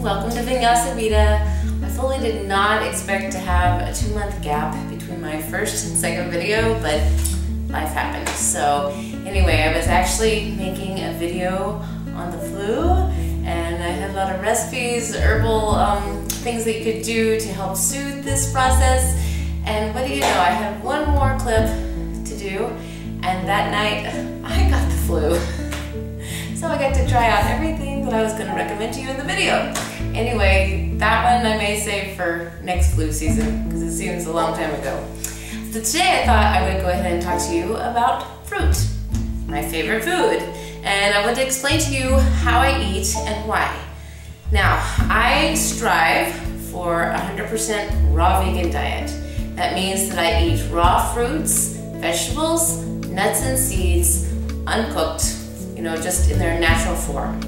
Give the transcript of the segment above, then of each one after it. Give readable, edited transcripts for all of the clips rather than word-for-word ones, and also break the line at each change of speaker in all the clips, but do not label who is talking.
welcome to Vinyasa Vita. I fully did not expect to have a 2-month gap between my first and second video, but life happened. So anyway, I was actually making a video on the flu, and I had a lot of recipes, herbal things that you could do to help soothe this process. And what do you know, I had one more clip to do, and that night I got the flu. So I got to try out everything that I was going to recommend to you in the video. Anyway, that one I may save for next flu season because it seems a long time ago. So today I thought I would go ahead and talk to you about fruit, my favorite food. And I want to explain to you how I eat and why. Now, I strive for a 100% raw vegan diet. That means that I eat raw fruits, vegetables, nuts and seeds, uncooked, just in their natural form.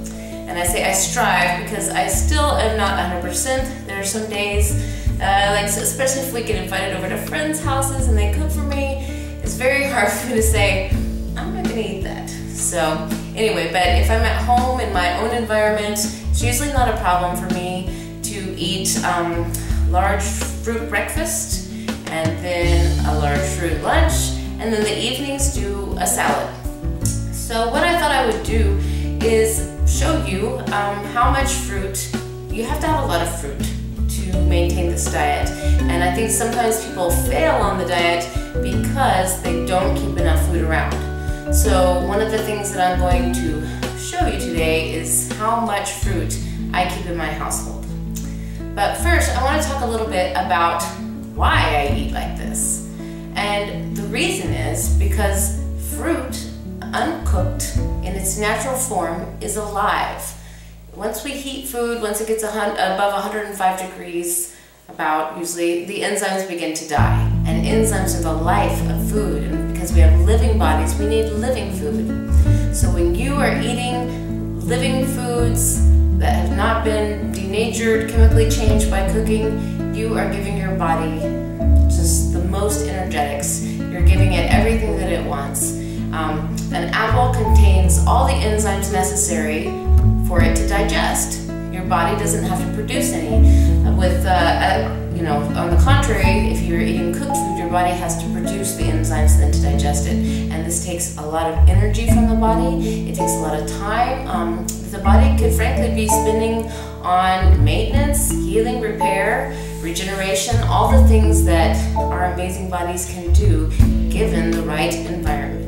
And I say I strive because I still am not 100%. There are some days, especially if we get invited over to friends' houses and they cook for me, it's very hard for me to say, I'm not gonna eat that. So anyway, but if I'm at home in my own environment, it's usually not a problem for me to eat large fruit breakfast and then a large fruit lunch, and then the evenings do a salad. So what I thought I would do is show you how much fruit. You have to have a lot of fruit to maintain this diet. And I think sometimes people fail on the diet because they don't keep enough food around. So one of the things that I'm going to show you today is how much fruit I keep in my household. But first, I want to talk a little bit about why I eat like this. And the reason is because fruit, uncooked in its natural form, is alive. Once we heat food, once it gets above 105 degrees, usually the enzymes begin to die. And enzymes are the life of food. And because we have living bodies, we need living food. So when you are eating living foods that have not been denatured, chemically changed by cooking, you are giving your body just the most energetics. You're giving it everything that it wants. An apple contains all the enzymes necessary for it to digest. Your body doesn't have to produce any. On the contrary, if you're eating cooked food, your body has to produce the enzymes then to digest it. And this takes a lot of energy from the body. It takes a lot of time. The body could frankly be spending on maintenance, healing, repair, regeneration, all the things that our amazing bodies can do given the right environment.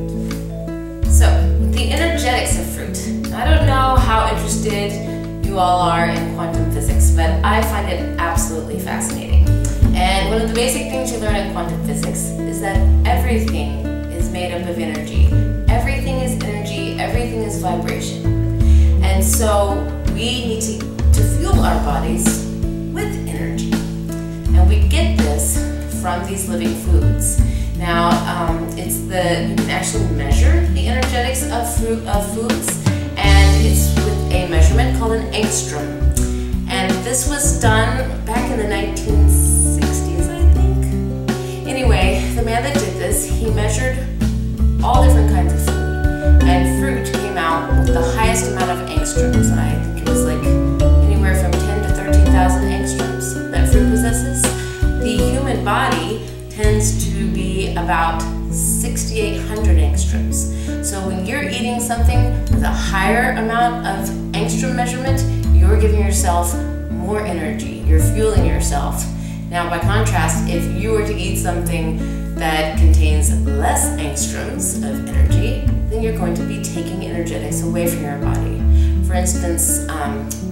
So, the energetics of fruit. I don't know how interested you all are in quantum physics, but I find it absolutely fascinating. And one of the basic things you learn in quantum physics is that everything is made up of energy. Everything is energy, everything is vibration. And so we need to fuel our bodies with energy. And we get this from these living foods. Now, you can actually measure the energetics of foods, and it's with a measurement called an angstrom. And this was done back in the 1960s, I think. Anyway, the man that did this, he measured all different kinds of food, and fruit came out with the highest amount of angstroms. And I think it was like anywhere from 10 to 13,000 angstroms that fruit possesses. The human body tends to be about 6,800 angstroms. So when you're eating something with a higher amount of angstrom measurement, you're giving yourself more energy. You're fueling yourself. Now, by contrast, if you were to eat something that contains less angstroms of energy, then you're going to be taking energetics away from your body. For instance,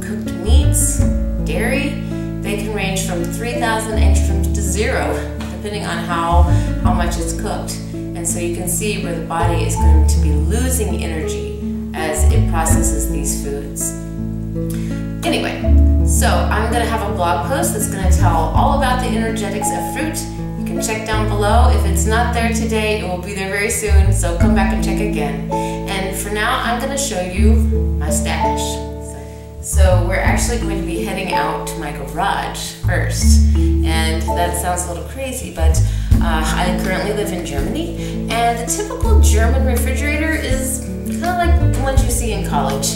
cooked meats, dairy, they can range from 3,000 angstroms to 0, depending on how much it's cooked. And so you can see where the body is going to be losing energy as it processes these foods. Anyway, so I'm going to have a blog post that's going to tell all about the energetics of fruit. You can check down below. If it's not there today, it will be there very soon, so come back and check again. And for now, I'm going to show you my stash. So we're actually going to be heading out to my garage first. And that sounds a little crazy, but I currently live in Germany, and the typical German refrigerator is kind of like the ones you see in college.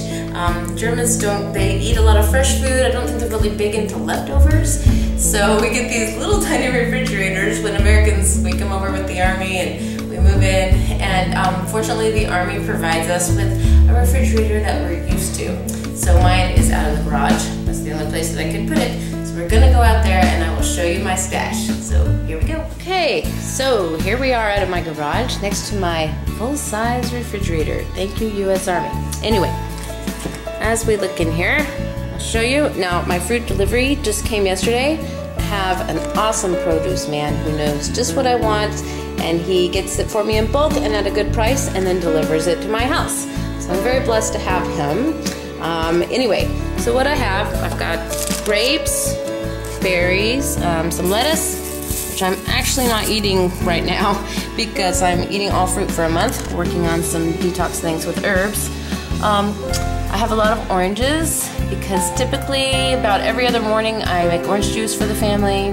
Germans they eat a lot of fresh food. I don't think they're really big into leftovers. So we get these little tiny refrigerators when Americans, we come over with the Army and we move in. And fortunately the Army provides us with a refrigerator that we're used to. So mine is out in the garage. That's the only place that I could put it. So we're gonna go out there and I will show you my stash. So here we go. Okay, so here we are out of my garage next to my full-size refrigerator. Thank you, U.S. Army. Anyway, as we look in here, I'll show you. Now, my fruit delivery just came yesterday. I have an awesome produce man who knows just what I want, and he gets it for me in bulk and at a good price and then delivers it to my house. So I'm very blessed to have him. Anyway, so what I have, I've got grapes, berries, some lettuce, which I'm actually not eating right now because I'm eating all fruit for a month, working on some detox things with herbs. I have a lot of oranges because typically about every other morning I make orange juice for the family,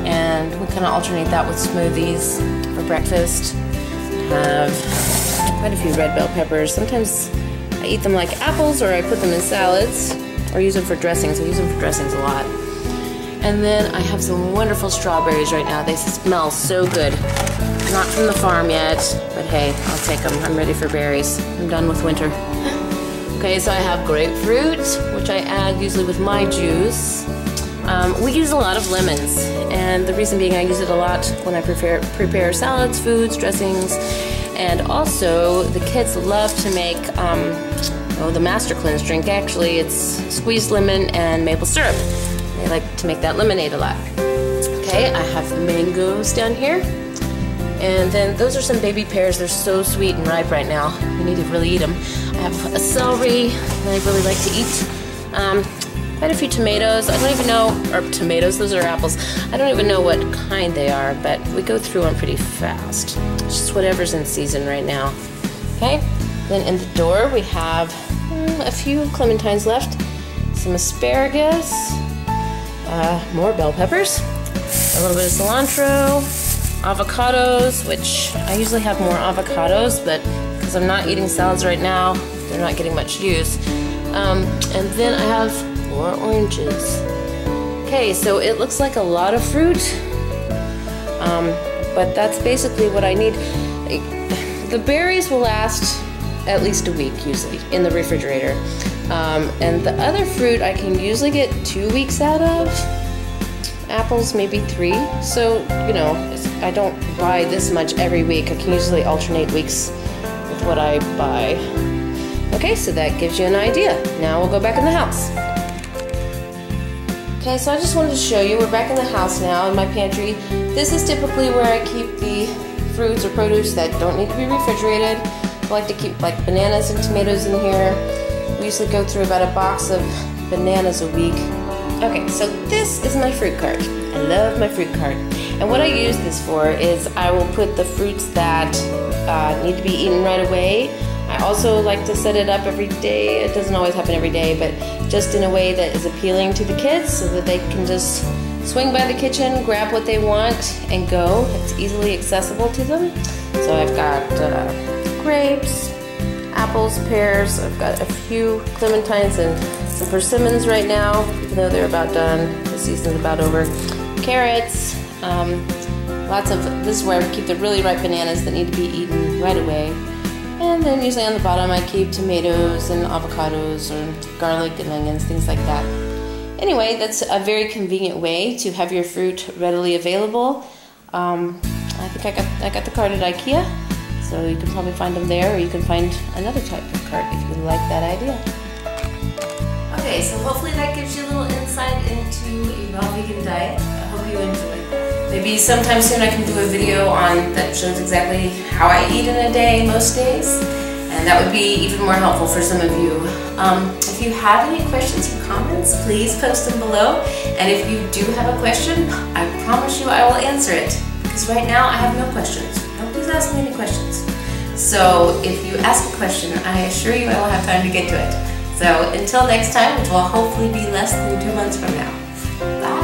and we kind of alternate that with smoothies for breakfast. I have quite a few red bell peppers. Sometimes I eat them like apples, or I put them in salads, or use them for dressings. I use them for dressings a lot. And then I have some wonderful strawberries right now. They smell so good. Not from the farm yet, but hey, I'll take them. I'm ready for berries. I'm done with winter. Okay, so I have grapefruit, which I add usually with my juice. We use a lot of lemons, and the reason being I use it a lot when I prepare salads, foods, dressings, and also the kids love to make the Master Cleanse drink. Actually, it's squeezed lemon and maple syrup. They like to make that lemonade a lot. Okay, I have mangoes down here. And then those are some baby pears. They're so sweet and ripe right now. You need to really eat them. I have a celery that I really like to eat. Quite a few tomatoes. I don't even know, or tomatoes, those are apples. I don't even know what kind they are, but we go through them pretty fast. It's just whatever's in season right now. Okay, then in the door we have a few clementines left, some asparagus, more bell peppers, a little bit of cilantro, avocados, which I usually have more avocados, but because I'm not eating salads right now, they're not getting much use. And then I have more oranges. Okay, so it looks like a lot of fruit, but that's basically what I need. The berries will last at least a week usually in the refrigerator. And the other fruit I can usually get 2 weeks out of. Apples maybe 3. So, you know, I don't buy this much every week. I can usually alternate weeks with what I buy. Okay, so that gives you an idea. Now we'll go back in the house. Okay, so I just wanted to show you, we're back in the house now in my pantry. This is typically where I keep the fruits or produce that don't need to be refrigerated. I like to keep like bananas and tomatoes in here. We usually go through about a box of bananas a week. Okay, so this is my fruit cart. I love my fruit cart. And what I use this for is I will put the fruits that need to be eaten right away. I also like to set it up every day. It doesn't always happen every day, but just in a way that is appealing to the kids so that they can just swing by the kitchen, grab what they want, and go. It's easily accessible to them. So I've got grapes, apples, pears. I've got a few clementines and some persimmons right now, even though they're about done. The season's about over. Carrots, lots of, this is where I keep the really ripe bananas that need to be eaten right away. And then usually on the bottom I keep tomatoes and avocados or garlic and onions, things like that. Anyway, that's a very convenient way to have your fruit readily available. I think I got the cart at IKEA, so you can probably find them there, or you can find another type of cart if you like that idea. Okay, so hopefully that gives you a little insight into a raw vegan diet. I hope you enjoyed. Maybe sometime soon I can do a video that shows exactly how I eat in a day most days, and that would be even more helpful for some of you. If you have any questions or comments, please post them below, and if you do have a question, I promise you I will answer it, because right now I have no questions. Nobody's asking me any questions. So if you ask a question, I assure you I will have time to get to it. So until next time, which will hopefully be less than 2 months from now. Bye!